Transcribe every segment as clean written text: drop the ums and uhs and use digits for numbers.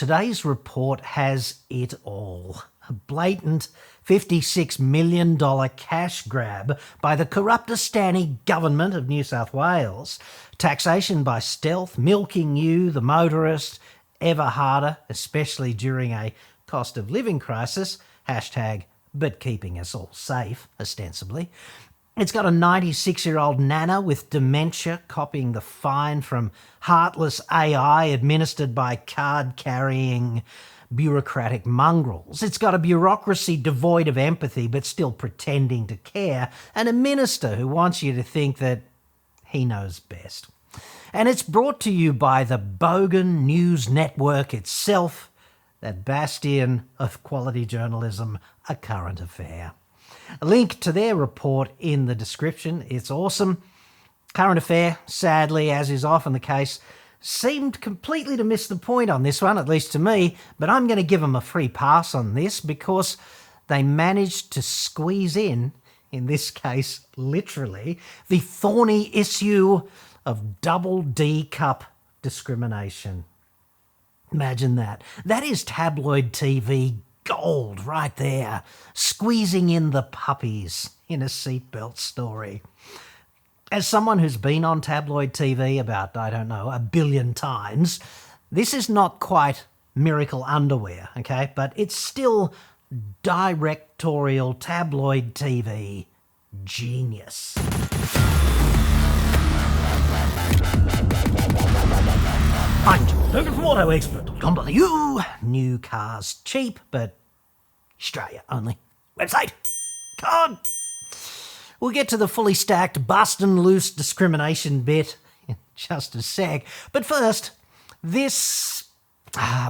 today's report has it all. A blatant $56 million cash grab by the corruptistani government of New South Wales. Taxation by stealth, milking you, the motorist, ever harder, especially during a cost of living crisis. Hashtag, but keeping us all safe, ostensibly. It's got a 96-year-old nana with dementia copying the fine from heartless AI administered by card-carrying bureaucratic mongrels. It's got a bureaucracy devoid of empathy but still pretending to care, and a minister who wants you to think that he knows best. And it's brought to you by the Bogan News Network itself, that bastion of quality journalism, A Current Affair. A link to their report in the description. It's awesome. Current Affair, sadly, as is often the case, seemed completely to miss the point on this one, at least to me, but I'm going to give them a free pass on this because they managed to squeeze in this case, literally, the thorny issue of double D cup discrimination. Imagine that. That is tabloid TV gold right there, squeezing in the puppies in a seatbelt story. As someone who's been on tabloid TV about, I don't know, 1 billion times, this is not quite miracle underwear, okay? But it's still directorial tabloid TV genius. I'm John Logan from AutoExpert.com.au. New cars cheap, but Australia only. Website. Come on. We'll get to the fully stacked bustin' loose discrimination bit in just a sec. But first, this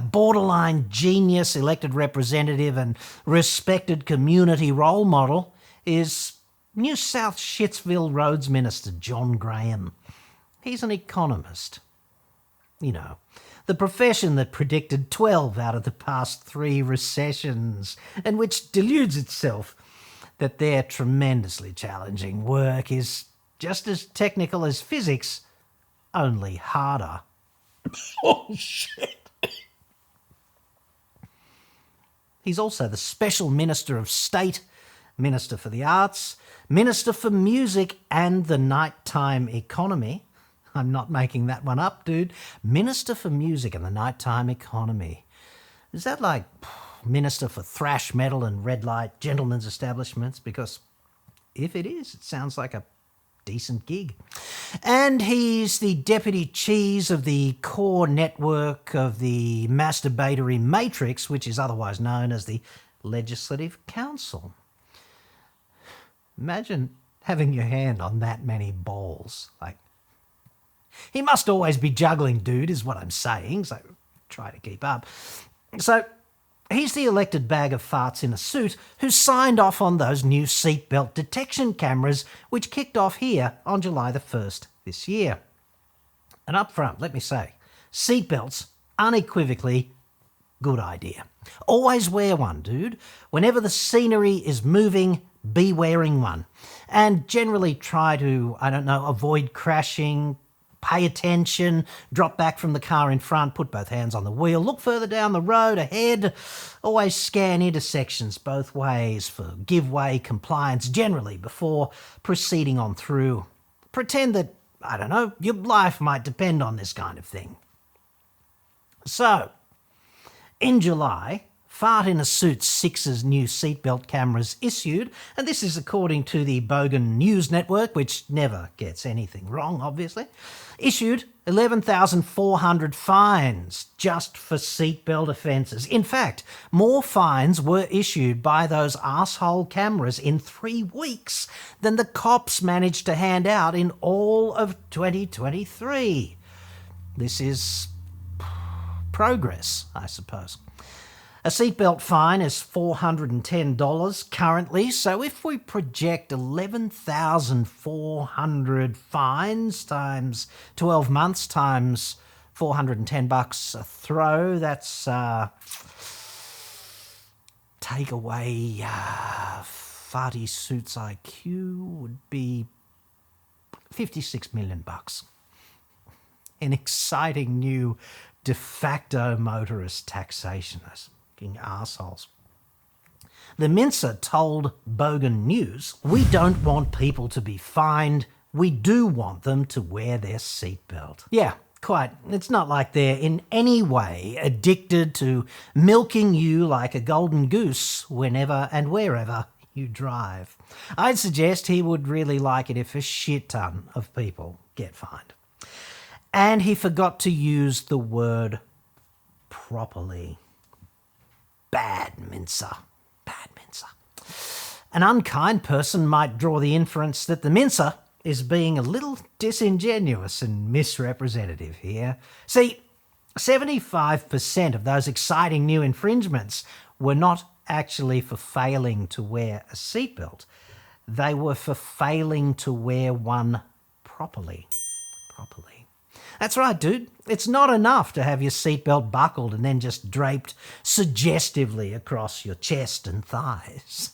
borderline genius elected representative and respected community role model is New South Shitsville Roads Minister John Graham. He's an economist. You know, the profession that predicted 12 out of the past 3 recessions, and which deludes itself that their tremendously challenging work is just as technical as physics, only harder. Oh, shit. He's also the Special Minister of State, Minister for the Arts, Minister for Music and the Nighttime Economy. I'm not making that one up, dude. Minister for Music and the Nighttime Economy. Is that like Minister for Thrash Metal and Red Light Gentlemen's Establishments? Because if it is, it sounds like a decent gig. And he's the Deputy Cheese of the core network of the masturbatory matrix, which is otherwise known as the Legislative Council. Imagine having your hand on that many balls. Like, he must always be juggling, dude, is what I'm saying, so try to keep up. So he's the elected bag of farts in a suit who signed off on those new seatbelt detection cameras which kicked off here on July the 1st this year. And up front, let me say, seatbelts, unequivocally, good idea. Always wear one, dude. Whenever the scenery is moving, be wearing one. And generally try to, avoid crashing, pay attention, drop back from the car in front, put both hands on the wheel, look further down the road ahead, always scan intersections both ways for give way compliance generally before proceeding on through. Pretend that, your life might depend on this kind of thing. So, in July, Fart in a Suit 6's new seatbelt cameras issued, and this is according to the Bogan News Network, which never gets anything wrong, obviously, issued 11,400 fines just for seatbelt offences. In fact, more fines were issued by those arsehole cameras in 3 weeks than the cops managed to hand out in all of 2023. This is progress, I suppose. A seatbelt fine is $410 currently, so if we project 11,400 fines times 12 months times $410 a throw, that's take away Farty Suit's IQ would be $56 million. An exciting new de facto motorist taxation. Those fucking arseholes. The Mincer told Bogan News, "We don't want people to be fined. We do want them to wear their seatbelt." Yeah, quite. It's not like they're in any way addicted to milking you like a golden goose whenever and wherever you drive. I'd suggest he would really like it if a shit ton of people get fined. And he forgot to use the word properly. Bad Mincer. Bad Mincer. An unkind person might draw the inference that the Mincer is being a little disingenuous and misrepresentative here. See, 75% of those exciting new infringements were not actually for failing to wear a seatbelt. They were for failing to wear one properly. That's right, dude. It's not enough to have your seatbelt buckled and then just draped suggestively across your chest and thighs.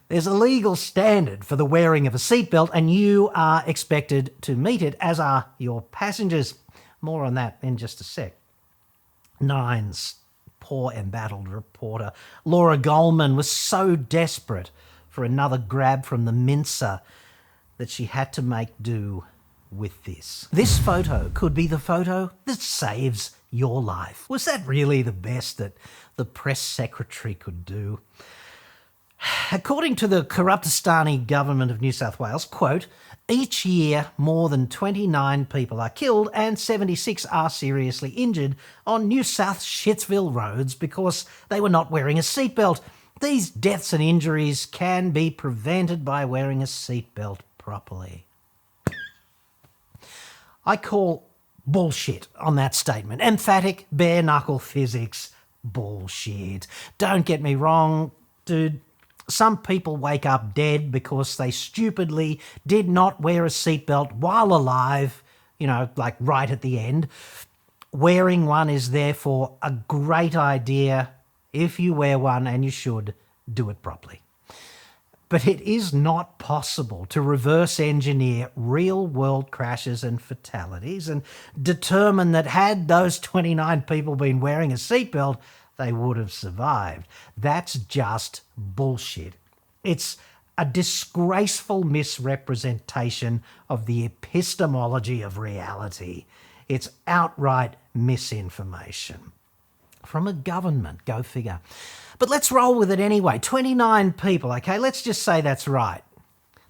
There's a legal standard for the wearing of a seatbelt, and you are expected to meet it, as are your passengers. More on that in just a sec. Nine's poor embattled reporter Laura Goldman was so desperate for another grab from the Mincer that she had to make do with this. This photo could be the photo that saves your life. Was that really the best that the press secretary could do? According to the Corruptistani government of New South Wales, quote, "Each year more than 29 people are killed and 76 are seriously injured on New South Shitsville roads because they were not wearing a seatbelt. These deaths and injuries can be prevented by wearing a seatbelt properly." I call bullshit on that statement. Emphatic, bare-knuckle physics bullshit. Don't get me wrong, dude. Some people wake up dead because they stupidly did not wear a seatbelt while alive, like right at the end. Wearing one is therefore a great idea if you wear one, and you should do it properly. But it is not possible to reverse engineer real-world crashes and fatalities and determine that had those 29 people been wearing a seatbelt, they would have survived. That's just bullshit. It's a disgraceful misrepresentation of the epistemology of reality. It's outright misinformation. From a government, go figure. But let's roll with it anyway. 29 people, okay? Let's just say that's right.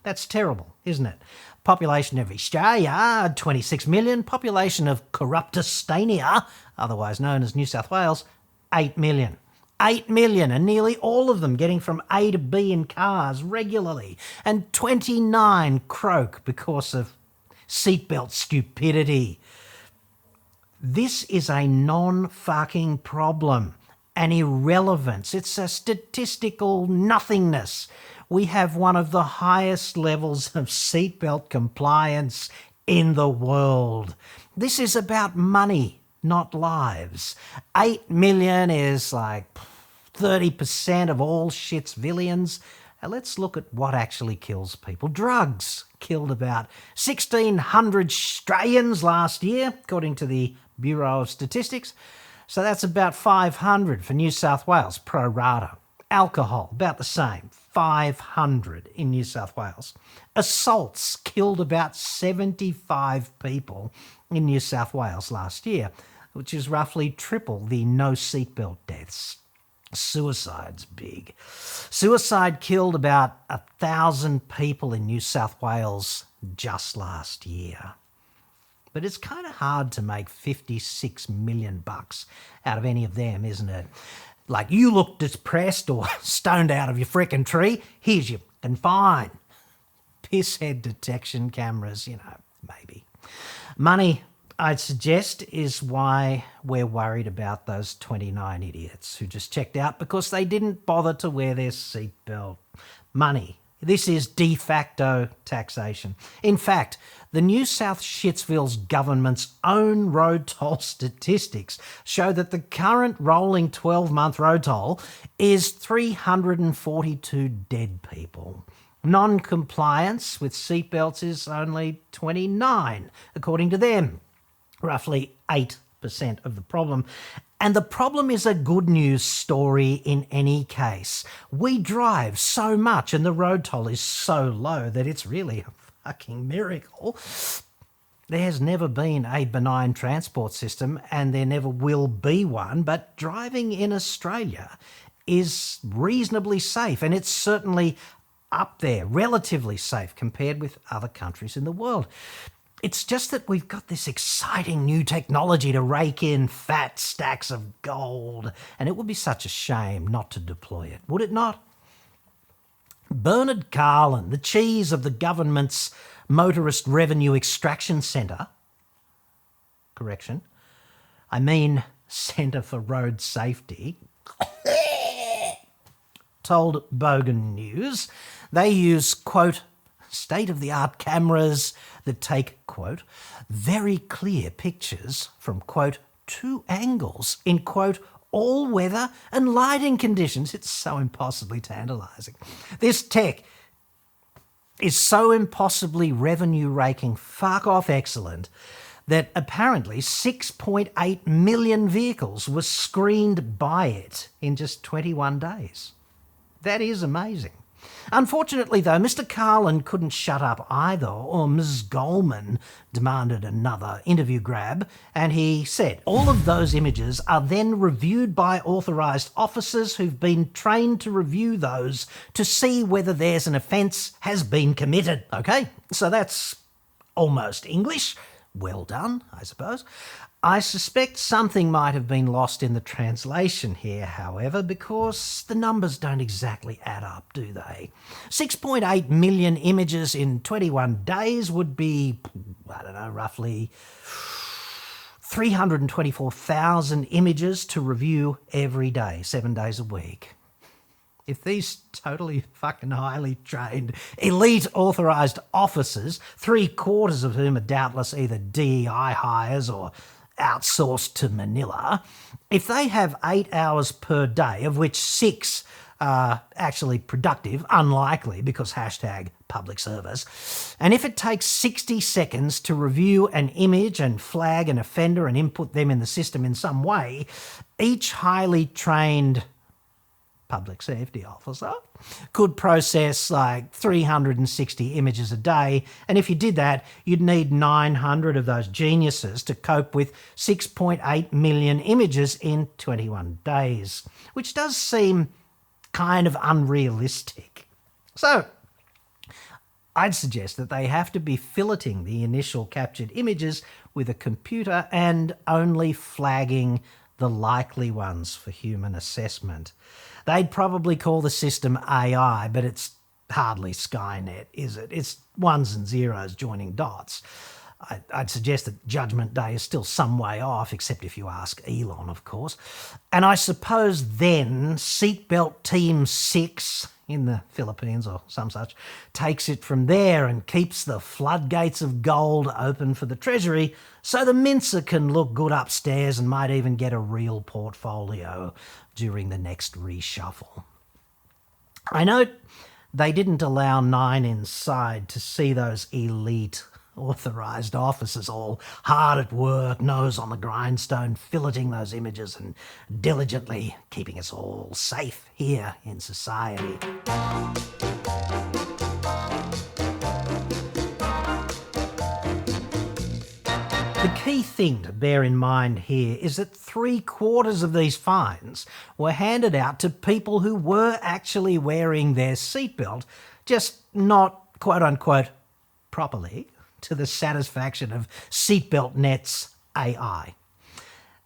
That's terrible, isn't it? Population of Australia, 26 million. Population of Corruptistania, otherwise known as New South Wales, 8 million. 8 million, and nearly all of them getting from A to B in cars regularly. And 29 croak because of seatbelt stupidity. This is a non-fucking problem, an irrelevance. It's a statistical nothingness. We have one of the highest levels of seatbelt compliance in the world. This is about money, not lives. 8 million is like 30% of all Shitsvillians. Now let's look at what actually kills people. Drugs killed about 1,600 Australians last year, according to the Bureau of Statistics. So that's about 500 for New South Wales, pro rata. Alcohol, about the same, 500 in New South Wales. Assaults killed about 75 people in New South Wales last year, which is roughly triple the no seatbelt deaths. Suicide's big. Suicide killed about 1,000 people in New South Wales just last year. But it's kind of hard to make $56 million out of any of them, isn't it? Like, you look depressed or stoned out of your frickin' tree, here's your fucking fine. Pisshead detection cameras, maybe. Money, I'd suggest, is why we're worried about those 29 idiots who just checked out because they didn't bother to wear their seatbelt. Money. This is de facto taxation. In fact, the New South Shitsville's government's own road toll statistics show that the current rolling 12-month road toll is 342 dead people. Non-compliance with seatbelts is only 29, according to them. Roughly 8 of the problem. And the problem is a good news story in any case. We drive so much and the road toll is so low that it's really a fucking miracle. There's never been a benign transport system and there never will be one, but driving in Australia is reasonably safe, and it's certainly up there, relatively safe compared with other countries in the world. It's just that we've got this exciting new technology to rake in fat stacks of gold, and it would be such a shame not to deploy it, would it not? Bernard Carlin, the cheese of the government's Motorist Revenue Extraction Centre, Centre for Road Safety, told Bogan News they use, quote, state-of-the-art cameras that take, quote, very clear pictures from, quote, 2 angles in, quote, all weather and lighting conditions. It's so impossibly tantalising. This tech is so impossibly revenue-raking, fuck-off excellent, that apparently 6.8 million vehicles were screened by it in just 21 days. That is amazing. Unfortunately, though, Mr. Carlin couldn't shut up either, or Ms. Goldman demanded another interview grab, and he said all of those images are then reviewed by authorised officers who've been trained to review those to see whether there's an offence has been committed. Okay, so that's almost English. Well done, I suppose. I suspect something might have been lost in the translation here, however, because the numbers don't exactly add up, do they? 6.8 million images in 21 days would be, roughly 324,000 images to review every day, 7 days a week. If these totally fucking highly trained, elite authorised officers, 3/4 of whom are doubtless either DEI hires or outsourced to Manila, if they have 8 hours per day, of which 6 are actually productive, unlikely because hashtag public service, and if it takes 60 seconds to review an image and flag an offender and input them in the system in some way, each highly trained public safety officer could process like 360 images a day, and if you did that, you'd need 900 of those geniuses to cope with 6.8 million images in 21 days, which does seem kind of unrealistic. So I'd suggest that they have to be filleting the initial captured images with a computer and only flagging the likely ones for human assessment. They'd probably call the system AI, but it's hardly Skynet, is it? It's ones and zeros joining dots. I'd suggest that Judgment Day is still some way off, except if you ask Elon, of course. And I suppose then Seatbelt Team 6 in the Philippines or some such takes it from there and keeps the floodgates of gold open for the Treasury so the Mincer can look good upstairs and might even get a real portfolio during the next reshuffle. I note they didn't allow Nine Inside to see those elite authorised officers all hard at work, nose on the grindstone, filleting those images and diligently keeping us all safe here in society. The key thing to bear in mind here is that 3/4 of these fines were handed out to people who were actually wearing their seatbelt, just not, quote-unquote, properly, to the satisfaction of SeatbeltNet's AI.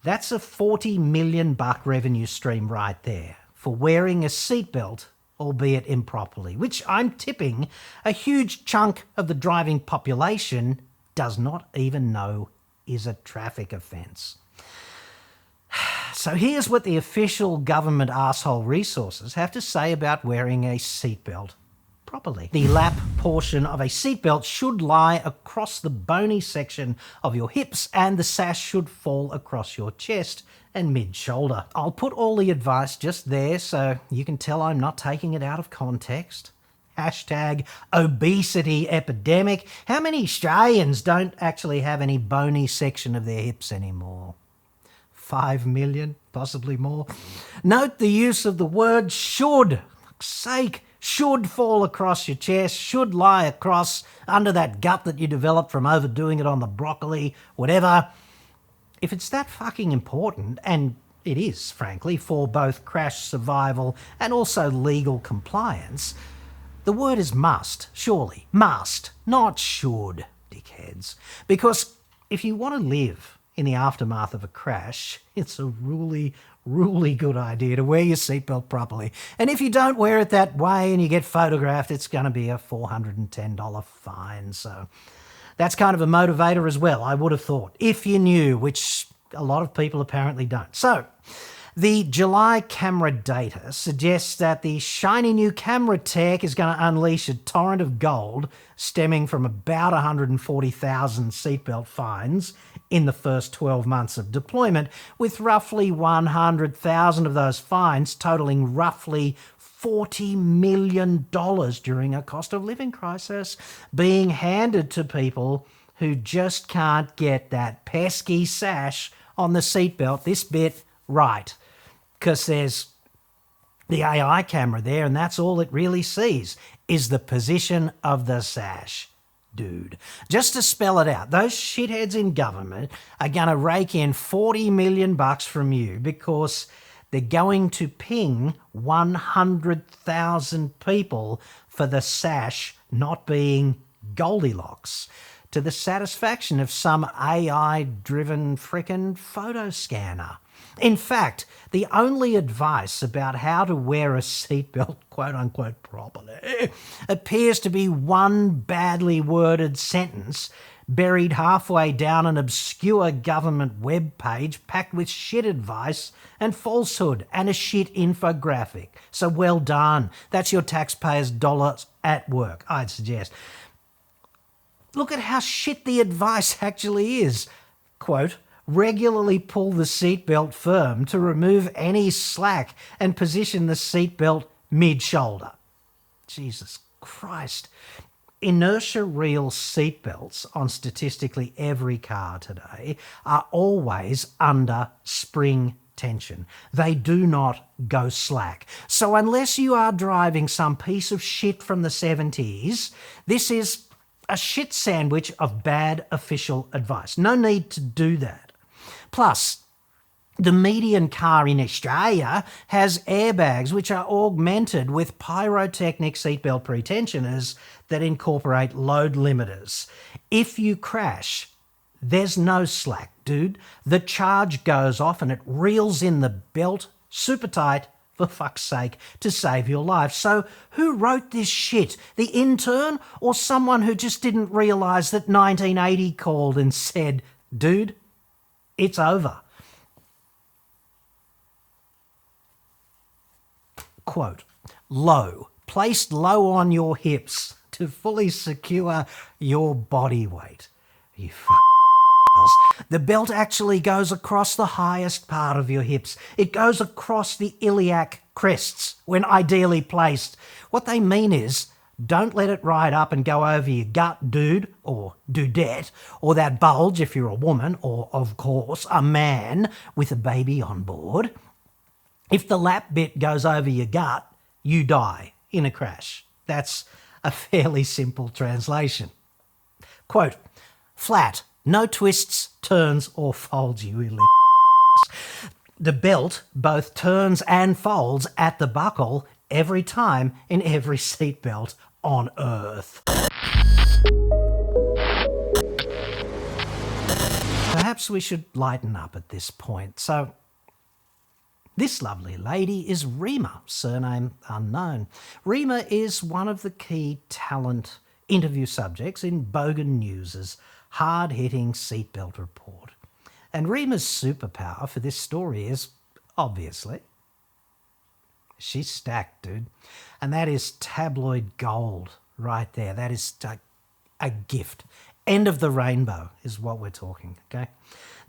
That's a $40 million revenue stream right there for wearing a seatbelt, albeit improperly, which I'm tipping a huge chunk of the driving population does not even know is a traffic offence. So here's what the official government arsehole resources have to say about wearing a seatbelt properly. The lap portion of a seatbelt should lie across the bony section of your hips and the sash should fall across your chest and mid-shoulder. I'll put all the advice just there so you can tell I'm not taking it out of context. Hashtag obesity epidemic. How many Australians don't actually have any bony section of their hips anymore? 5 million, possibly more. Note the use of the word should. Fuck's sake. Should fall across your chest, should lie across under that gut that you developed from overdoing it on the broccoli, whatever. If it's that fucking important, and it is, frankly, for both crash survival and also legal compliance, the word is must, surely. Must, not should, dickheads. Because if you want to live in the aftermath of a crash, it's a really good idea to wear your seatbelt properly. And if you don't wear it that way and you get photographed, it's going to be a $410 fine. So that's kind of a motivator as well, I would have thought, if you knew, which a lot of people apparently don't. So the July camera data suggests that the shiny new camera tech is going to unleash a torrent of gold stemming from about 140,000 seatbelt fines in the first 12 months of deployment, with roughly 100,000 of those fines totaling roughly $40 million during a cost of living crisis being handed to people who just can't get that pesky sash on the seatbelt this bit right. Because there's the AI camera there, and that's all it really sees is the position of the sash. Dude, just to spell it out, those shitheads in government are going to rake in $40 million from you because they're going to ping 100,000 people for the sash not being Goldilocks, to the satisfaction of some AI-driven frickin' photo scanner. In fact, the only advice about how to wear a seatbelt, quote-unquote, properly, appears to be one badly worded sentence buried halfway down an obscure government web page packed with shit advice and falsehood and a shit infographic. So well done. That's your taxpayers' dollars at work, I'd suggest. Look at how shit the advice actually is. Quote, regularly pull the seatbelt firm to remove any slack and position the seatbelt mid-shoulder. Jesus Christ. Inertia reel seatbelts on statistically every car today are always under spring tension. They do not go slack. So unless you are driving some piece of shit from the 70s, this is a shit sandwich of bad official advice. No need to do that. Plus, the median car in Australia has airbags which are augmented with pyrotechnic seatbelt pretensioners that incorporate load limiters. If you crash, there's no slack, dude. The charge goes off and it reels in the belt super tight, for fuck's sake, to save your life. So who wrote this shit? The intern or someone who just didn't realise that 1980 called and said, dude, it's over. Quote, low, placed low on your hips to fully secure your body weight. You The belt actually goes across the highest part of your hips. It goes across the iliac crests when ideally placed. What they mean is, don't let it ride up and go over your gut, dude, or dudette, or that bulge if you're a woman, or, of course, a man with a baby on board. If the lap bit goes over your gut, you die in a crash. That's a fairly simple translation. Quote, flat, no twists, turns, or folds, you illiterate. The belt both turns and folds at the buckle every time in every seatbelt on Earth. Perhaps we should lighten up at this point. So, this lovely lady is Rima, surname unknown. Rima is one of the key talent interview subjects in Bogan News' hard-hitting seatbelt report. And Rima's superpower for this story is, obviously, she's stacked, dude. And that is tabloid gold right there. That is a gift. End of the rainbow is what we're talking, okay?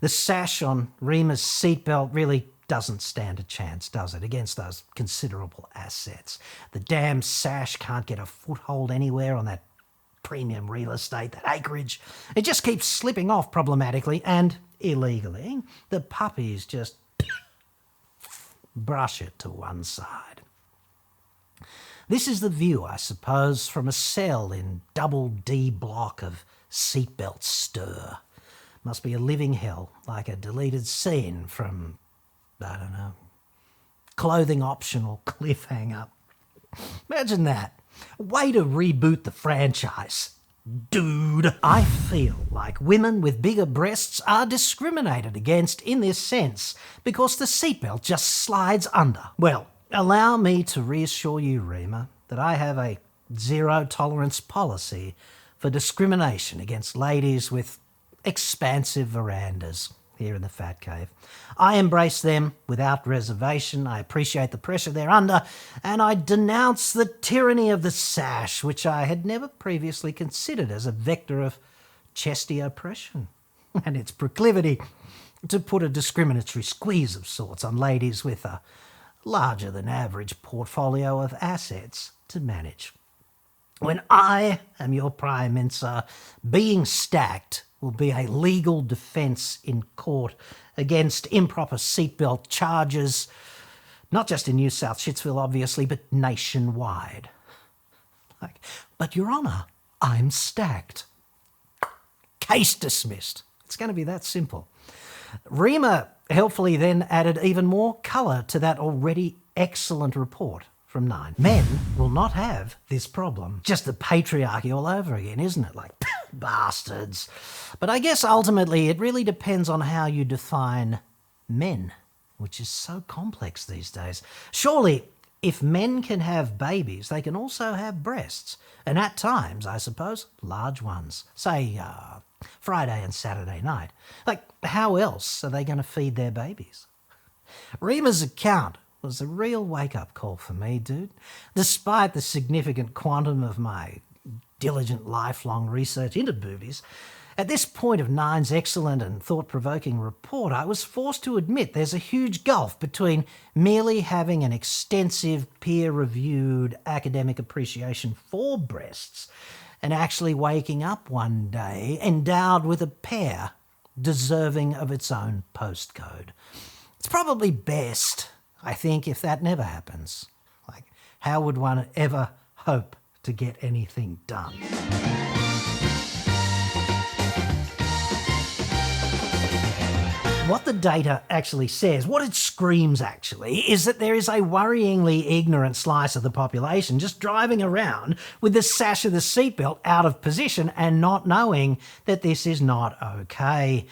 The sash on Rima's seatbelt really doesn't stand a chance, does it, against those considerable assets. The damn sash can't get a foothold anywhere on that premium real estate, that acreage. It just keeps slipping off problematically, and illegally, the puppies just brush it to one side. This is the view, I suppose, from a cell in double D block of seatbelt stir. Must be a living hell, like a deleted scene from, I don't know, clothing optional cliffhanger. Imagine that. Way to reboot the franchise. Dude, I feel like women with bigger breasts are discriminated against in this sense because the seatbelt just slides under. Well, allow me to reassure you, Rima, that I have a zero-tolerance policy for discrimination against ladies with expansive verandas here in the Fat Cave. I embrace them without reservation. I appreciate the pressure they're under, and I denounce the tyranny of the sash, which I had never previously considered as a vector of chesty oppression, and its proclivity to put a discriminatory squeeze of sorts on ladies with a larger-than-average portfolio of assets to manage. When I am your Prime Minister, being stacked will be a legal defence in court against improper seatbelt charges, not just in New South Shitsville, obviously, but nationwide. But Your Honour, I'm stacked. Case dismissed. It's going to be that simple. Rima helpfully then added even more colour to that already excellent report from Nine. Men will not have this problem. Just the patriarchy all over again, isn't it? Like, bastards. But I guess ultimately it really depends on how you define men, which is so complex these days. Surely, if men can have babies, they can also have breasts. And at times, I suppose, large ones. Say, Friday and Saturday night. Like, how else are they going to feed their babies? Rima's account was a real wake-up call for me, dude. Despite the significant quantum of my diligent lifelong research into boobies, at this point of Nine's excellent and thought-provoking report, I was forced to admit there's a huge gulf between merely having an extensive, peer-reviewed academic appreciation for breasts and actually waking up one day endowed with a pair deserving of its own postcode. It's probably best, I think, if that never happens. Like, how would one ever hope to get anything done? What the data actually says, what it screams actually, is that there is a worryingly ignorant slice of the population just driving around with the sash of the seatbelt out of position and not knowing that this is not okay.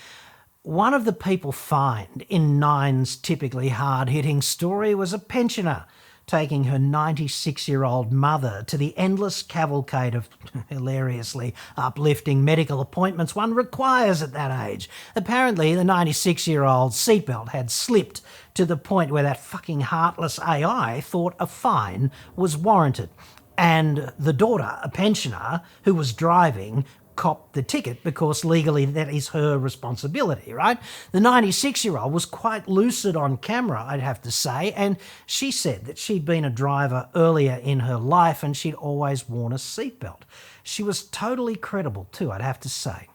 One of the people fined in Nine's typically hard-hitting story was a pensioner taking her 96-year-old mother to the endless cavalcade of hilariously uplifting medical appointments one requires at that age. Apparently, the 96-year-old's seatbelt had slipped to the point where that fucking heartless AI thought a fine was warranted. And the daughter, a pensioner who was driving, copped the ticket because legally that is her responsibility, right? The 96-year-old was quite lucid on camera, I'd have to say, and she said that she'd been a driver earlier in her life and she'd always worn a seatbelt. She was totally credible too, I'd have to say.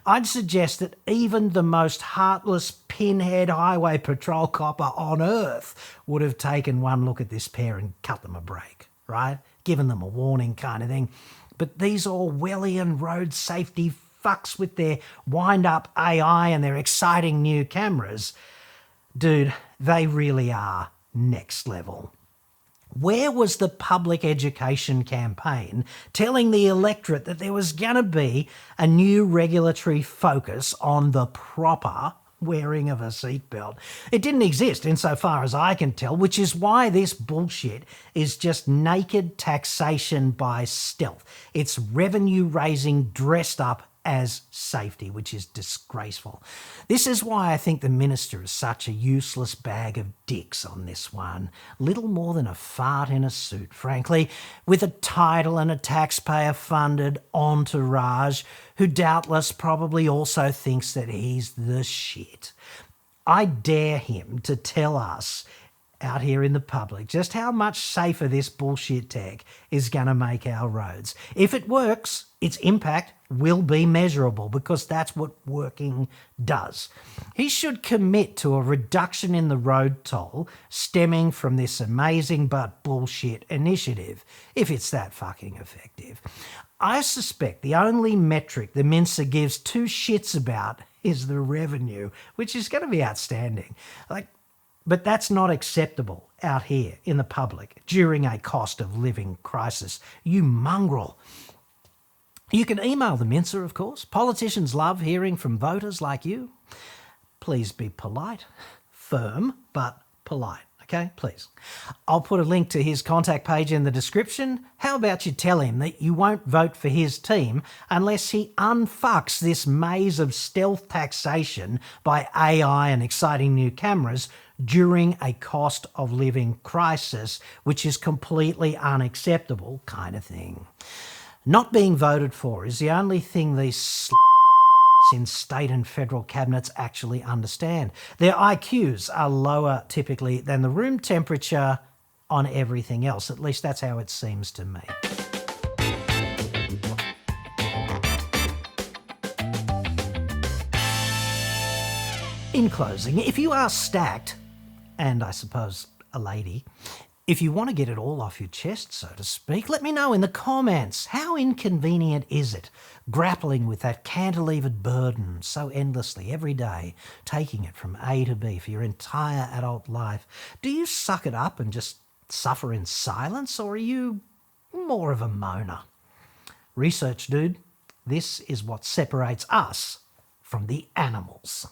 I'd suggest that even the most heartless pinhead highway patrol copper on earth would have taken one look at this pair and cut them a break, right? Given them a warning kind of thing. But these Orwellian road safety fucks with their wind-up AI and their exciting new cameras, dude, they really are next level. Where was the public education campaign telling the electorate that there was going to be a new regulatory focus on the proper wearing of a seatbelt? It didn't exist insofar as I can tell, which is why this bullshit is just naked taxation by stealth. It's revenue raising dressed up as safety, which is disgraceful. This is why I think the minister is such a useless bag of dicks on this one. Little more than a fart in a suit, frankly, with a title and a taxpayer-funded entourage who doubtless probably also thinks that he's the shit. I dare him to tell us out here in the public just how much safer this bullshit tech is going to make our roads. If it works, its impact will be measurable because that's what working does. He should commit to a reduction in the road toll stemming from this amazing but bullshit initiative, if it's that fucking effective. I suspect the only metric the Mincer gives two shits about is the revenue, which is going to be outstanding. But that's not acceptable out here in the public during a cost of living crisis. You mongrel. You can email the Mincer, of course. Politicians love hearing from voters like you. Please be polite, firm, but polite, okay? Please. I'll put a link to his contact page in the description. How about you tell him that you won't vote for his team unless he unfucks this maze of stealth taxation by AI and exciting new cameras during a cost of living crisis, which is completely unacceptable kind of thing. Not being voted for is the only thing these in state and federal cabinets actually understand. Their IQs are lower typically than the room temperature on everything else. At least that's how it seems to me. In closing, if you are stacked, and I suppose a lady, if you want to get it all off your chest, so to speak, let me know in the comments. How inconvenient is it grappling with that cantilevered burden so endlessly every day, taking it from A to B for your entire adult life? Do you suck it up and just suffer in silence, or are you more of a moaner? Research, dude. This is what separates us from the animals.